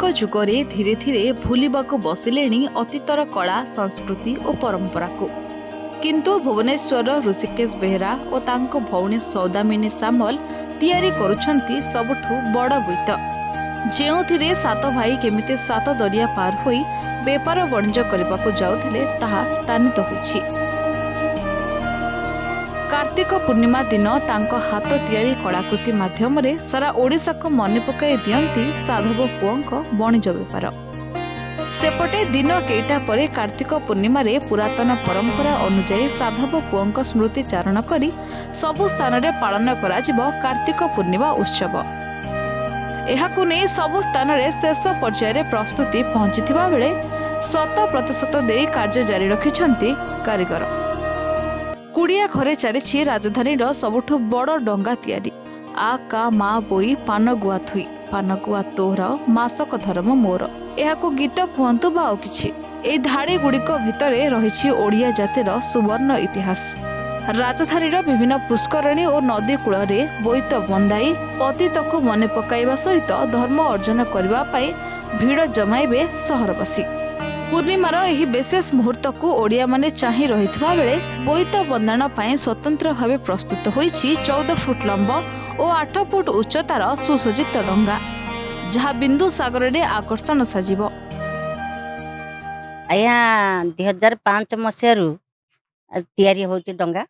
आधुनिक जुगरे धीरे धीरे भूलिबाकु बसिलेणी अतीतर कला संस्कृति और परंपरा को किंतु भुवनेश्वर ऋषिकेश बेहरा और तांको भौणी सौदामिनी सामल तैयारी करुछंती सबुठु बड़ बोईत जेउथिरे सात भाई केमिते सात दरिया पार होई बेपार वाणिज्य करबाकु जाउथिले ताहा स्थानित होईछि। कार्तिक पूर्णिमा दिन तांको हाथ तैयारी कलाकृति माध्यम सारा ओडिशा को मन पकाई दियंती साधव पुओंको वाणिज्य बेपार। सेपटे दिन केटा परे कार्तिक पूर्णिमा रे पुरातन परंपरा अनुसार साधव पुओंको स्मृति चारण करी सबु स्थान रे पालन करा जिवो कार्तिक पूर्णिमा उत्सव। एहाकु नै सबु स्थान रे शेष पर्याय रे प्रस्तुति पहुंचिथिबा बेले 100% दे कार्य जारी रखिछंती कारीगर। कुड़िया घरे चली राजधानी सबुठु बड़ डंगा तैयारी आ का मा बोई पानगुआ थुई पानगुआ तोहर मासक धर्म मोर एहाकु गीत कहतु बा किछि ए धाड़ी गुड़िक भितरे रहिछि ओडिया जातिर सुवर्ण इतिहास। राजधानी विभिन्न पुष्करणी और नदी कूल बोईत बंदाई पतितक मन पकाइबा सहित धर्म अर्जन करबा पाई भीड़ जमाइबे सहरवासी। पूर्णिमार एही विशेष मुहूर्त को ओडिया माने चाहि रहितबा बेले बोईत बंदाण पाई स्वतंत्र भावे प्रस्तुत होईछि 14 फुट लंब और 8 फुट उच्चतार सुसज्जित डंगा जहाँ बिंदु सागर रे आकर्षण साजिब। आया 2005 मसियारू तैयारी होची डंगा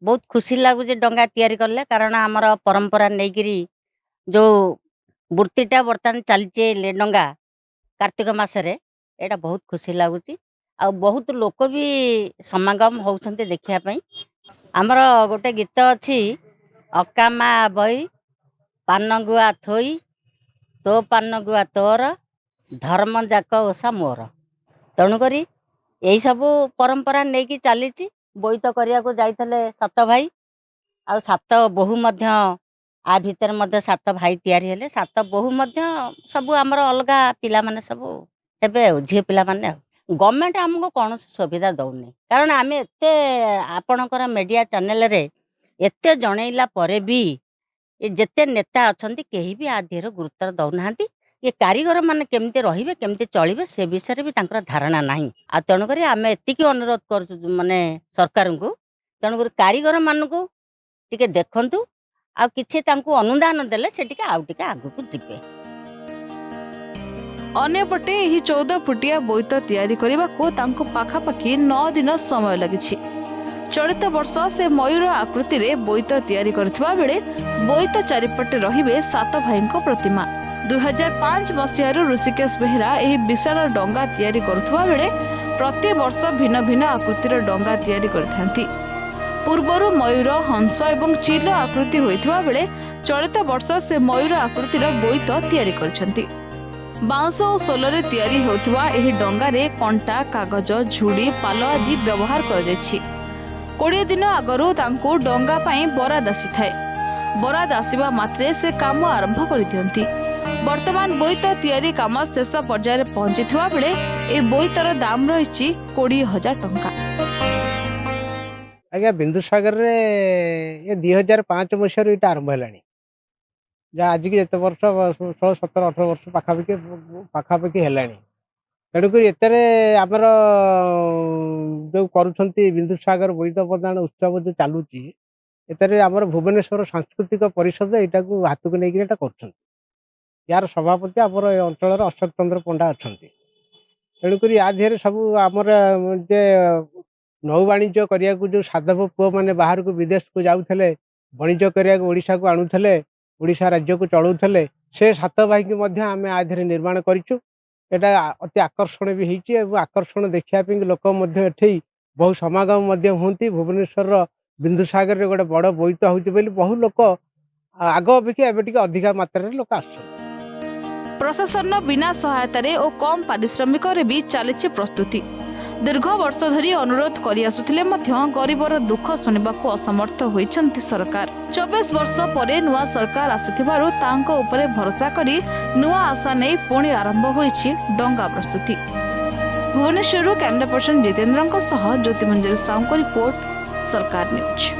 बहुत खुशी लागुचे डंगा तैयारी करले कारण आमर परंपरा नेगिरी जो मूर्तिटा बर्तमान चलचे ले डंगा कार्तिक मासरे एटा बहुत खुशी लागुची आ बहुत लोक भी समागम होउछन्ते देखिया पई। आमर गोटे गीत अछि अकामा बई पानगुआ थोई तो पानगुआ तोर धर्म जाक ओसा मोर तेणु करी यही सब परंपरा नहीं कि चली बोईत करिया को जाइतले 7 भाई आ 7 बहु मध्य आ भीतर मध्य 7 भाई तैयारी हेले 7 बहु मध्य सब आमर अलगा पिला माने सब हेबे झी पिला माने गवर्नमेंट हमको कौन सुविधा दौनी कारण आम एते आपणकर मीडिया चैनल रे एते जनैला परे भी ये जेते नेता अछंती केही भी आ देहर गुरुत्व दौनाहांती ये कारीगर माने केमते रहिबे केमते चलिबे से विषय भी तांकर धारणा नाही आ तेणु करी आमे एतिकी अनुरोध कर माने सरकार को तेणु करी कारीगर मान को टिके देखंतु आ किछि तांको अनुदान देले से टिके आउ टिके आगु को जिबे। अन्यपटे एही 14 फुटिया बोईत तैयारी करबा को तांको पाखापाखी 9 दिन समय लागिछि। चलित वर्ष से मयूर आकृति रे बोईत तैयारी करथिबा बेले बोईत चारिपटे रहिबे 7 भाईंको प्रतिमा। 2005 मसीहारू ऋषिकेश बेहरा एही विशाल डंगा तैयारी करुवा बेले प्रति वर्ष भिन्न भिन्न आकृतिर डंगा तैयारी करथांती। पूर्वरु मयूर हंस एवं चिल आकृति होइथिबा बेले चलित वर्ष से मयूर आकृतिर बोईत तैयारी करछंती। बाउंस और सोलरे तैयारी होइथिबा एही डंगा रे कंटा कागज झुड़ी पाल आदि व्यवहार कर जायछि। 20 दिन आगरू तांको डंगा पाई बराद आसीथाए। बराद आसीबा मात्रे से काम आरंभ कर दियंती। वर्तमान बोईत तैयारी काम शेष पर्याय पहुंची बेले ए बोईतर दाम रही 20,000 टंका। आज्ञा बिंदुसागर रे ये 2005 मसीह ये आरंभ है जहाँ आज की जिते वर्ष 16, 17, 18 वर्ष पाखापाखि है तेणुक आमर जो करुँच बिंदुसागर बोईत बंदाण उत्सव जो चलुची आमर भुवनेश्वर सांस्कृतिक परिषद यहाँ को हाथ को लेकिन कर यार सभापति आमर अंचल अशोक चंद्र पंडा अच्छा तेणुक या देहरे सब आमर जे नौ वाणिज्य करने को जो साधव पुओ मैंने बाहर को विदेश को जाऊे वाणिज्य करने ओडिशा को आणुले ओडिशा राज्य को चलाऊले से 7 भाई की आम आधे निर्माण करूँ। यहाँ अति आकर्षण भी होती आकर्षण देखापी लोक बहु समागम हमें भुवनेश्वर बिंदुसागर रे गोटे बड़ बोईत होती बहु लोक आग अपेक्षा एवं अधिका मात्रा लोक आस। प्रशासन बिना सहायतारे और कम पारिश्रमिक भी चली प्रस्तुति। दीर्घ वर्ष धरी अनुरोध करि आसुथिले मध्य गरीबर दुख शुणवाक असमर्थ होइछन्ति सरकार। 24 वर्ष परे नुआ सरकार आसिथिबारु तांको उपरे भरोसा करी नुआ आशा नै पुणी आरंभ होइछि डंगा प्रस्तुति। भुवनेश्वर कैमरा पर्सन जितेन्द्रଙ୍କ सह ज्योतिमंजरी साउको रिपोर्ट सरकार न्यूज।